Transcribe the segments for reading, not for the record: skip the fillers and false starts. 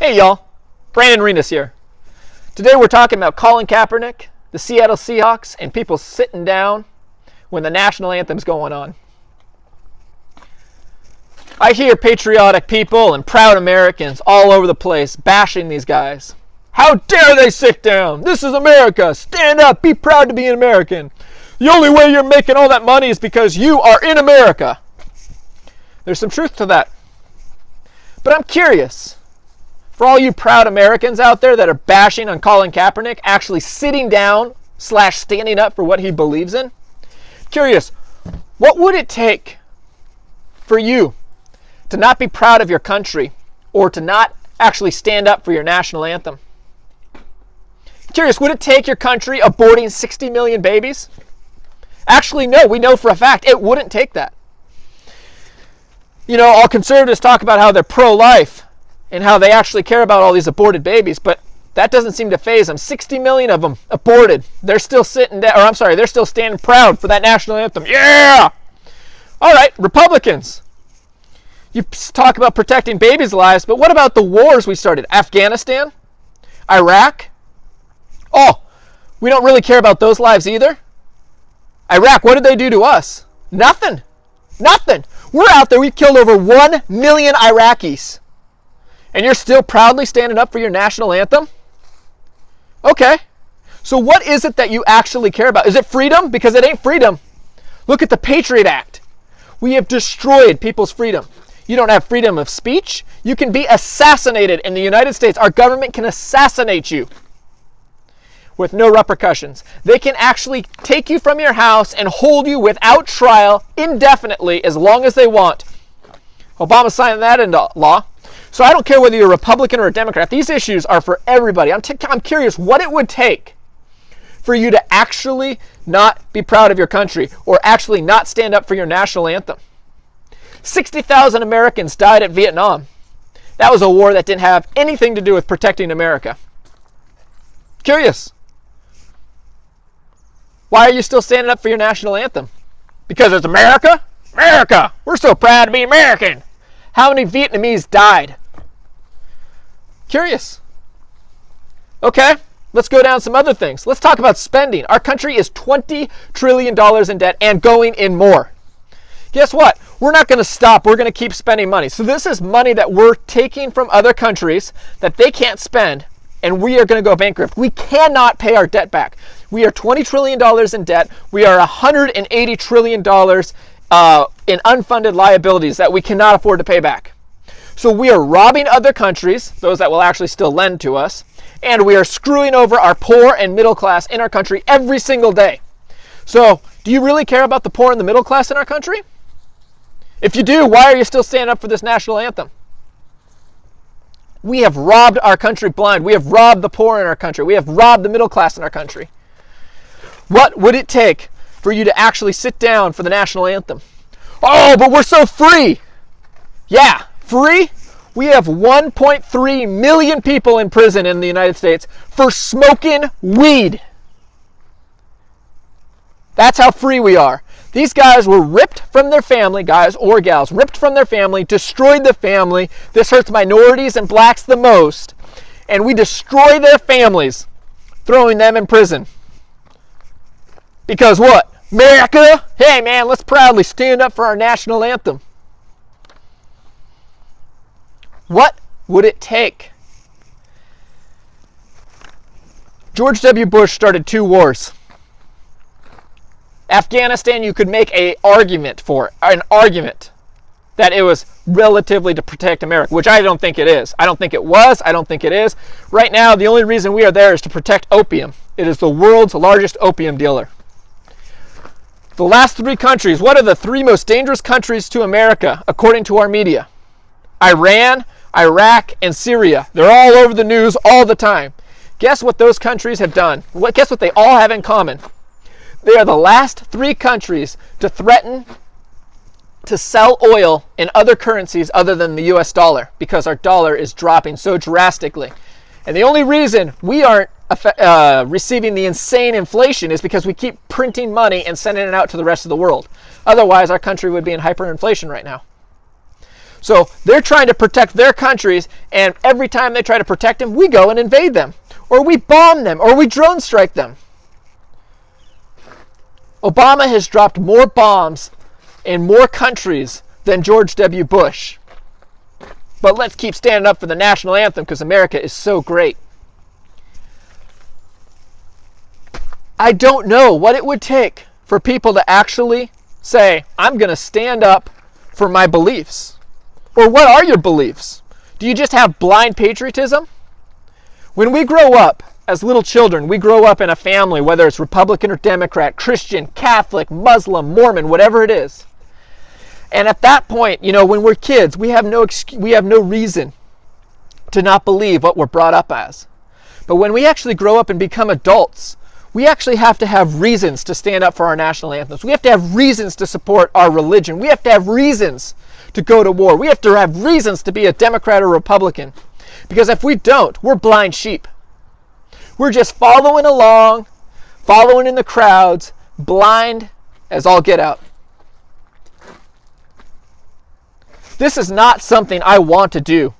Hey y'all, Brandon Renus here. Today we're talking about Colin Kaepernick, the Seattle Seahawks, and people sitting down when the national anthem's going on. I hear patriotic people and proud Americans all over the place bashing these guys. How dare they sit down? This is America. Stand up. Be proud to be an American. The only way you're making all that money is because you are in America. There's some truth to that. But I'm curious, for all you proud Americans out there that are bashing on Colin Kaepernick, actually sitting down / standing up for what he believes in, curious, what would it take for you to not be proud of your country or to not actually stand up for your national anthem? Curious, would it take your country aborting 60 million babies? Actually, no, we know for a fact it wouldn't take that. You know, all conservatives talk about how they're pro-life and how they actually care about all these aborted babies, but that doesn't seem to faze them. 60 million of them aborted. They're still they're still standing proud for that national anthem. Yeah! All right, Republicans. You talk about protecting babies' lives, but what about the wars we started? Afghanistan? Iraq? Oh, we don't really care about those lives either? Iraq, what did they do to us? Nothing. Nothing. We're out there, we've killed over 1 million Iraqis. And you're still proudly standing up for your national anthem? Okay. So what is it that you actually care about? Is it freedom? Because it ain't freedom. Look at the Patriot Act. We have destroyed people's freedom. You don't have freedom of speech. You can be assassinated in the United States. Our government can assassinate you with no repercussions. They can actually take you from your house and hold you without trial indefinitely as long as they want. Obama signed that into law. So I don't care whether you're a Republican or a Democrat. These issues are for everybody. I'm curious what it would take for you to actually not be proud of your country or actually not stand up for your national anthem. 60,000 Americans died at Vietnam. That was a war that didn't have anything to do with protecting America. Curious. Why are you still standing up for your national anthem? Because it's America? America! We're so proud to be American. How many Vietnamese died? Curious. Okay, let's go down some other things. Let's talk about spending. Our country is $20 trillion in debt and going in more. Guess what? We're not going to stop. We're going to keep spending money. So this is money that we're taking from other countries that they can't spend, and we are going to go bankrupt. We cannot pay our debt back. We are $20 trillion in debt. We are $180 trillion in unfunded liabilities that we cannot afford to pay back. So we are robbing other countries, those that will actually still lend to us, and we are screwing over our poor and middle class in our country every single day. So do you really care about the poor and the middle class in our country? If you do, why are you still standing up for this national anthem? We have robbed our country blind. We have robbed the poor in our country. We have robbed the middle class in our country. What would it take for you to actually sit down for the national anthem? Oh, but we're so free. Yeah, free? We have 1.3 million people in prison in the United States for smoking weed. That's how free we are. These guys were ripped from their family, guys or gals, ripped from their family, destroyed the family. This hurts minorities and blacks the most. And we destroy their families, throwing them in prison. Because what? America? Hey man, let's proudly stand up for our national anthem. What would it take? George W. Bush started 2 wars. Afghanistan, you could make an argument that it was relatively to protect America, which I don't think it is. I don't think it was. I don't think it is. Right now, the only reason we are there is to protect opium. It is the world's largest opium dealer. The last 3 countries, what are the 3 most dangerous countries to America, according to our media? Iran, Iraq, and Syria. They're all over the news all the time. Guess what those countries have done? Guess what they all have in common? They are the last 3 countries to threaten to sell oil in other currencies other than the US dollar because our dollar is dropping so drastically. And the only reason we aren't receiving the insane inflation is because we keep printing money and sending it out to the rest of the world. Otherwise, our country would be in hyperinflation right now. So they're trying to protect their countries, and every time they try to protect them, we go and invade them, or we bomb them, or we drone strike them. Obama has dropped more bombs in more countries than George W. Bush. But let's keep standing up for the national anthem because America is so great. I don't know what it would take for people to actually say, I'm going to stand up for my beliefs. Or what are your beliefs? Do you just have blind patriotism? When we grow up as little children, we grow up in a family, whether it's Republican or Democrat, Christian, Catholic, Muslim, Mormon, whatever it is. And at that point, when we're kids, we have no reason to not believe what we're brought up as. But when we actually grow up and become adults, we actually have to have reasons to stand up for our national anthems. We have to have reasons to support our religion. We have to have reasons to go to war. We have to have reasons to be a Democrat or Republican. Because if we don't, we're blind sheep. We're just following along, following in the crowds, blind as all get out. This is not something I want to do.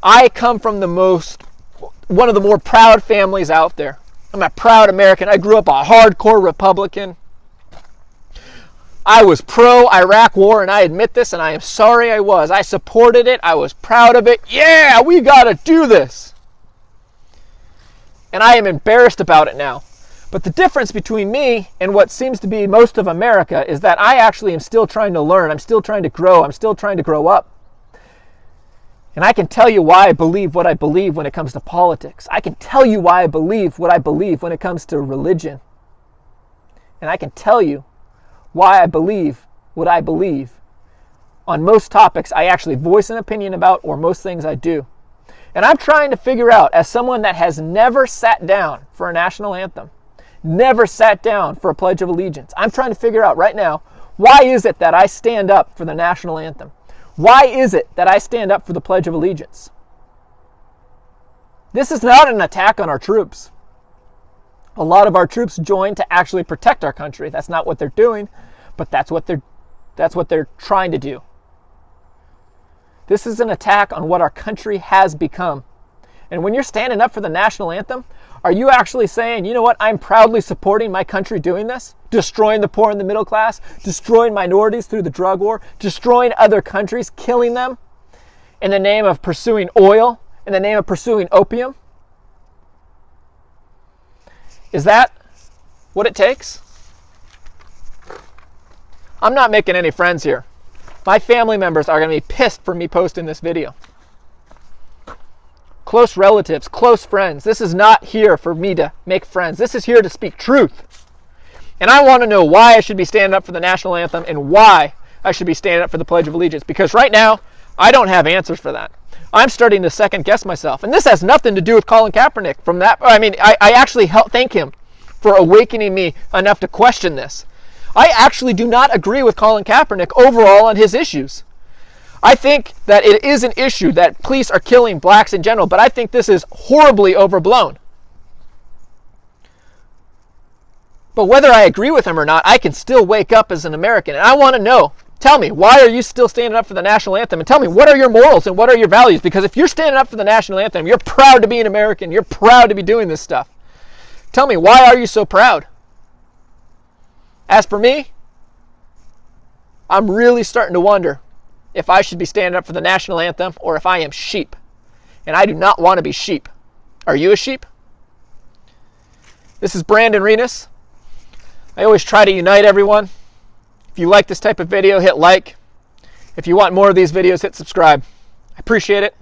I come from one of the more proud families out there. I'm a proud American. I grew up a hardcore Republican. I was pro-Iraq war, and I admit this, and I am sorry I was. I supported it. I was proud of it. Yeah, we got to do this. And I am embarrassed about it now. But the difference between me and what seems to be most of America is that I actually am still trying to learn. I'm still trying to grow. I'm still trying to grow up. And I can tell you why I believe what I believe when it comes to politics. I can tell you why I believe what I believe when it comes to religion. And I can tell you why I believe what I believe on most topics I actually voice an opinion about, or most things I do. And I'm trying to figure out, as someone that has never sat down for a national anthem, never sat down for a Pledge of Allegiance, I'm trying to figure out right now, why is it that I stand up for the national anthem? Why is it that I stand up for the Pledge of Allegiance? This is not an attack on our troops. A lot of our troops joined to actually protect our country. That's not what they're doing, but that's what they're trying to do. This is an attack on what our country has become. And when you're standing up for the national anthem, are you actually saying, you know what, I'm proudly supporting my country doing this? Destroying the poor and the middle class, destroying minorities through the drug war, destroying other countries, killing them in the name of pursuing oil, in the name of pursuing opium? Is that what it takes? I'm not making any friends here. My family members are going to be pissed for me posting this video. Close relatives, close friends. This is not here for me to make friends. This is here to speak truth. And I want to know why I should be standing up for the national anthem and why I should be standing up for the Pledge of Allegiance. Because right now, I don't have answers for that. I'm starting to second guess myself. And this has nothing to do with Colin Kaepernick. I actually thank him for awakening me enough to question this. I actually do not agree with Colin Kaepernick overall on his issues. I think that it is an issue that police are killing blacks in general, but I think this is horribly overblown. But whether I agree with him or not, I can still wake up as an American. And I want to know, tell me, why are you still standing up for the national anthem? And tell me, what are your morals and what are your values? Because if you're standing up for the national anthem, you're proud to be an American. You're proud to be doing this stuff. Tell me, why are you so proud? As for me, I'm really starting to wonder if I should be standing up for the national anthem or if I am sheep. And I do not want to be sheep. Are you a sheep? This is Brandon Renus. I always try to unite everyone. If you like this type of video, hit like. If you want more of these videos, hit subscribe. I appreciate it.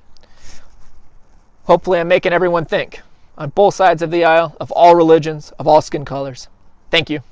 Hopefully I'm making everyone think on both sides of the aisle, of all religions, of all skin colors. Thank you.